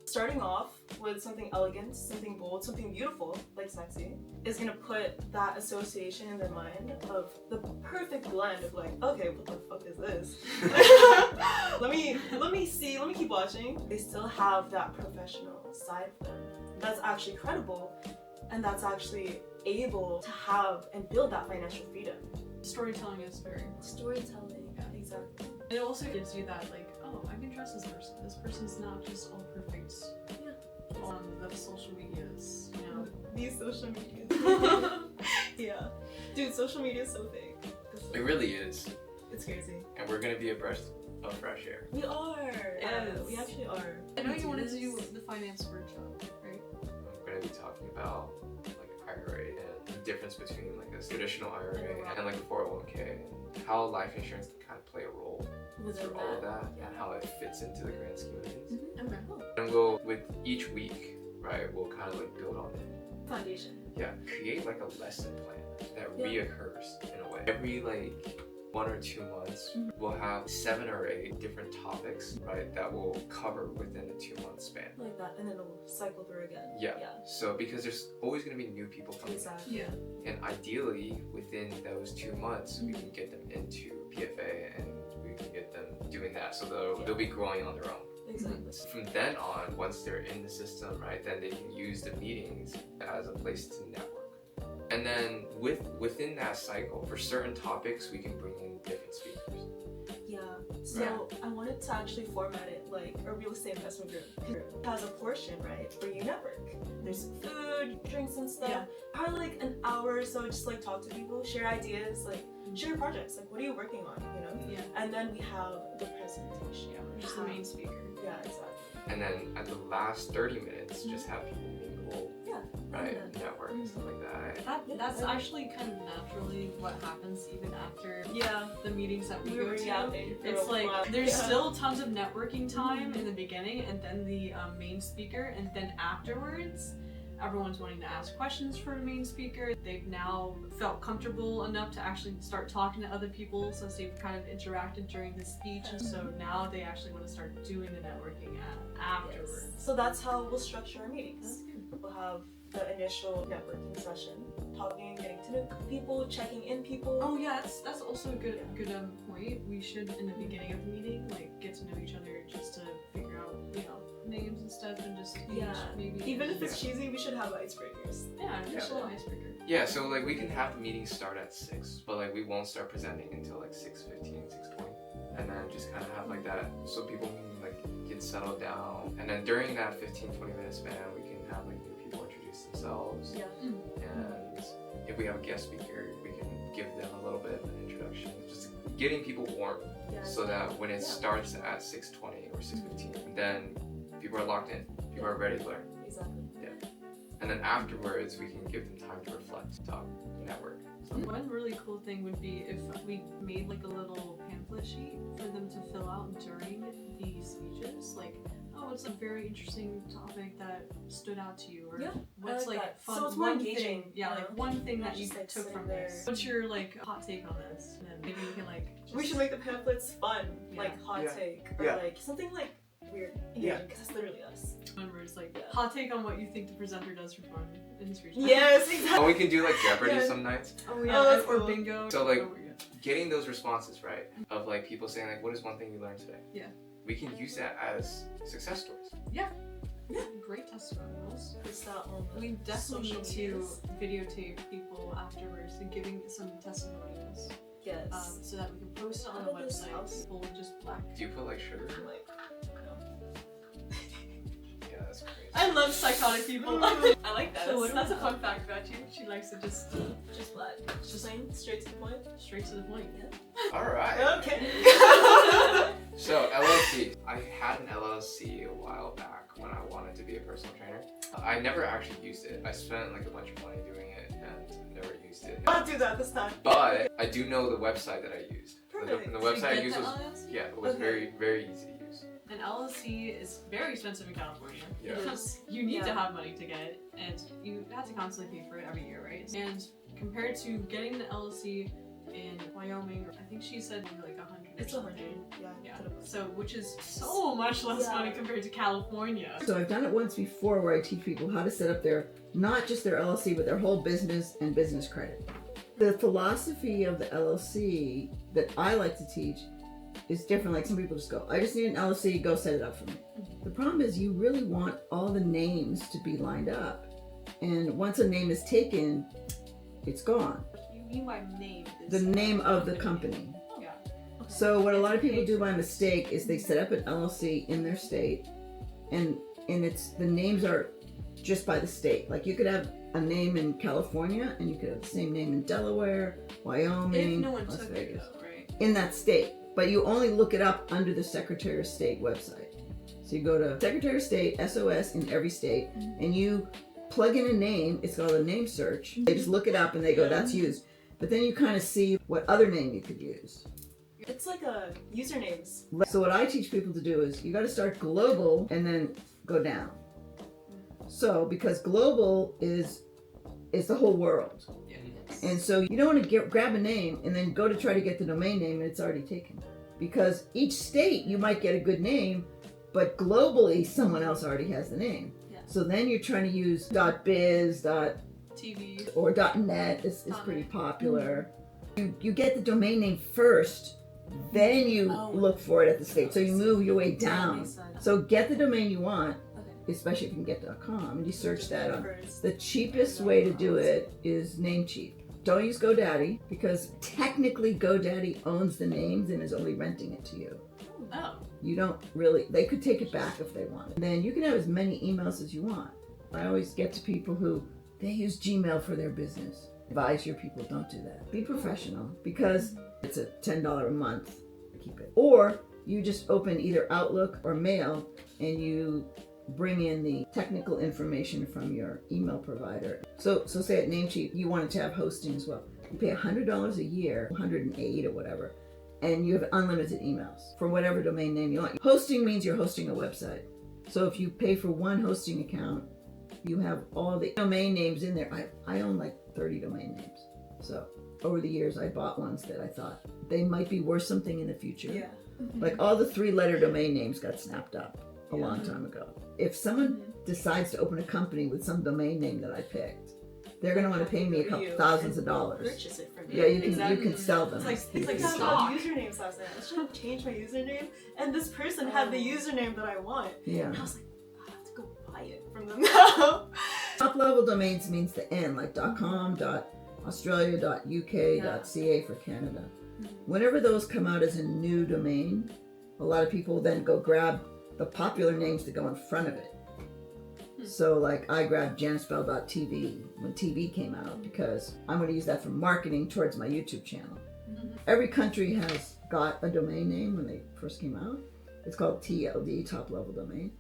Starting off with something elegant, something bold, something beautiful, like sexy, is gonna put that association in their mind of the perfect blend of like, okay, what the fuck is this? let me keep watching. They still have that professional side of them that's actually credible and that's actually able to have and build that financial freedom. Storytelling is very important. Storytelling, yeah, exactly. It also gives you that like, oh, I can trust this person. This person's not just all perfect on the social medias, you know. These social medias. Yeah. Dude, social media is so fake. It really is. It's crazy. And we're gonna be a breath of fresh air. We are. Yes. We actually are. I know you wanted to do the finance workshop, right? I'm gonna be talking about like IRA and the difference between like a traditional IRA and like a 401k and how life insurance can kind of play a role Within through all of that and how it fits into the grand scheme of things. Okay. And we'll, with each week, right, we'll kind of like build on it. Foundation. Yeah, create like a lesson plan that reoccurs in a way. Every like 1 or 2 months, we'll have 7 or 8 different topics, right, that will cover within a 2-month span. Like that, and then it'll cycle through again. Yeah. So because there's always going to be new people coming Exactly. Yeah. in. And ideally, within those 2 months, we can get them into PFA and we can get them doing that. So they'll be growing on their own. Exactly. From then on, once they're in the system, right, then they can use the meetings as a place to network. And then within that cycle, for certain topics, we can bring in different speakers. Yeah. So I wanted to actually format it like a real estate investment group. It has a portion, right, where you network. There's food, drinks and stuff. Yeah. Probably like an hour or so, just like talk to people, share ideas, like share projects, like what are you working on, you know? Yeah. And then we have the presentation. Yeah, just the main speaker. Yeah, exactly. And then at the last 30 minutes, just have people mingle, right, network and stuff like that. That's actually kind of naturally what happens even after Yeah. the meetings that we go to. For It's a like while. there's still tons of networking time in the beginning, and then the main speaker, and then afterwards everyone's wanting to ask questions for the main speaker. They've now felt comfortable enough to actually start talking to other people since they've kind of interacted during his speech, and so now they actually want to start doing the networking afterwards. So that's how we'll structure our meetings. We'll have the initial networking session, talking, getting to know people, checking in people. Oh yeah, that's also a good point. We should, in the beginning of the meeting, like get to know each other just to figure out, you know, names and stuff, and just maybe Even if it's cheesy, we should have icebreakers. Just a little icebreaker. Yeah, so like we can have the meeting start at 6, but like we won't start presenting until like 6:15, 6:20. And then just kind of have like that so people can like get settled down. And then during that 15-20 minute span, we can have like new people introduce themselves. Yeah. And if we have a guest speaker, we can give them a little bit of an introduction. Just getting people warm so that when it starts at 6:20 or 6:15, then people are locked in. People are ready to learn. Exactly. Yeah. And then afterwards, we can give them time to reflect, talk, network. One really cool thing would be if we made like a little pamphlet sheet for them to fill out during the speeches, like, oh, it's a very interesting topic that stood out to you, or what's like fun, so it's more one engaging, thing, like one thing that you like took from there. this. What's your like hot take on this? And then maybe we can like. We should make the pamphlets fun, like hot take, or like something like weird, engaging, because it's literally us. Remember, it's like hot take on what you think the presenter does for fun in his speech. Yes, exactly. Oh, we can do like Jeopardy some nights. Oh yeah, or cool. bingo. So like getting those responses, right, of like people saying like, what is one thing you learned today? Yeah. We can use that as success stories. Yeah. Great testimonials. We definitely need to videotape people afterwards and giving some testimonials. Yes. So that we can post it on the website. People would just black. Do you put like sugar? Like, Yeah, that's crazy. I love psychotic people. I like that. So That's a fun fact about you. She likes to just what? Just plain straight to the point. straight to the point. All right. Okay. So LLC. I had an LLC a while back when I wanted to be a personal trainer. I never actually used it. I spent like a bunch of money doing it and never used it. I'll do that this time. But I do know the website that I used. Perfect. The website I used was LLC? it was very, very easy to use. An LLC is very expensive in California. Yeah. Because you need to have money to get it, and you have to constantly pay for it every year, right? And compared to getting the LLC in Wyoming, I think she said maybe like $100 It's 100. Yeah. Yeah. So, which is so much less money compared to California. So I've done it once before where I teach people how to set up not just their LLC, but their whole business and business credit. The philosophy of the LLC that I like to teach is different. Like some people just go, I just need an LLC, go set it up for me. The problem is you really want all the names to be lined up. And once a name is taken, it's gone. You mean by name? The name of the company. Yeah. Okay. So what a lot of people do by mistake is they set up an LLC in their state, and it's the names are just by the state. Like you could have a name in California, and you could have the same name in Delaware, Wyoming, If no one Las took Vegas, it, though, right? in that state. But you only look it up under the Secretary of State website. So you go to Secretary of State, SOS in every state, and you plug in a name. It's called a name search. They just look it up and they go, that's used. But then you kind of see what other name you could use. It's like a usernames. So what I teach people to do is you got to start global and then go down. So because global is the whole world. And so you don't want to grab a name and then go to try to get the domain name and it's already taken. Because each state you might get a good name, but globally someone else already has the name. Yeah. So then you're trying to use .biz, TV or .net is pretty popular. You get the domain name first, then you look for it at the state. So you move your way down. So get the domain you want, especially if you can get .com, and you search that on. The cheapest way to do it is Namecheap. Don't use GoDaddy because technically GoDaddy owns the names and is only renting it to you. Oh. You don't really, they could take it back if they want. Then you can have as many emails as you want. I always get to people who, they use Gmail for their business. Advise your people, don't do that. Be professional because it's a $10 a month to keep it. Or you just open either Outlook or Mail and you bring in the technical information from your email provider. So say at Namecheap, you wanted to have hosting as well. You pay $100 a year, 108 or whatever, and you have unlimited emails for whatever domain name you want. Hosting means you're hosting a website. So if you pay for one hosting account, you have all the domain names in there. I own like 30 domain names. So over the years, I bought ones that I thought they might be worth something in the future. Yeah. Like all the 3-letter domain names got snapped up a long time ago. If someone decides to open a company with some domain name that I picked, they're going to want to pay me a couple thousands of dollars. Purchase it from Yeah, you can sell them. It's like stock. stock usernames last night. I was trying to change my username, and this person had the username that I want. Yeah. And I was like, I have to go buy it from them now. Top level domains means the N, like .com, .australia, .uk, .ca for Canada. Whenever those come out as a new domain, a lot of people then go grab the popular names that go in front of it. So like I grabbed janspell.tv when TV came out because I'm going to use that for marketing towards my YouTube channel. Every country has got a domain name when they first came out. It's called TLD, top level domain.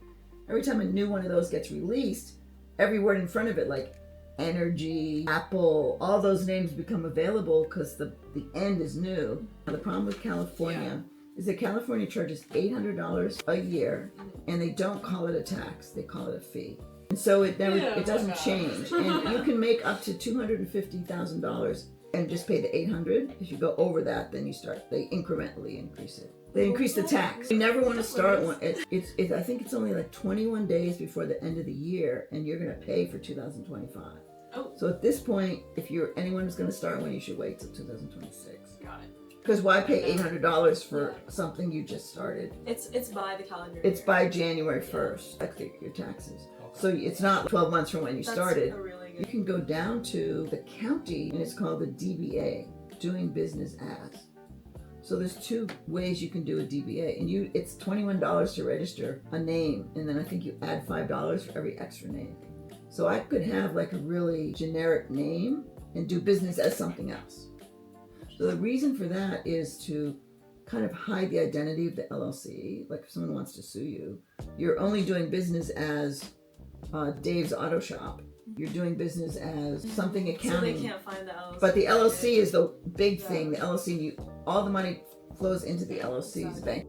Every time a new one of those gets released, every word in front of it, like energy, Apple, all those names become available because the end is new. Now, the problem with California is that California charges $800 a year and they don't call it a tax, they call it a fee. And so it doesn't change. And you can make up to $250,000 and just pay the $800. If you go over that, then they incrementally increase it. They increase the tax. You never want to start one. I think it's only like 21 days before the end of the year, and you're going to pay for 2025. Oh. So at this point, if anyone who's going to start one, you should wait till 2026. Got it. Because why pay $800 for something you just started? It's by the calendar It's year. by January 1st. That's your taxes. So it's not 12 months from when you started. A really good. You can go down to the county, and it's called the DBA, doing business as. So there's 2 ways you can do a DBA, and it's $21 to register a name, and then I think you add $5 for every extra name. So I could have like a really generic name and do business as something else. So the reason for that is to kind of hide the identity of the LLC. Like if someone wants to sue you, you're only doing business as Dave's Auto Shop. You're doing business as something accounting. So they can't find the LLC. But the LLC is the big thing. The LLC, all the money flows into the LLC's bank.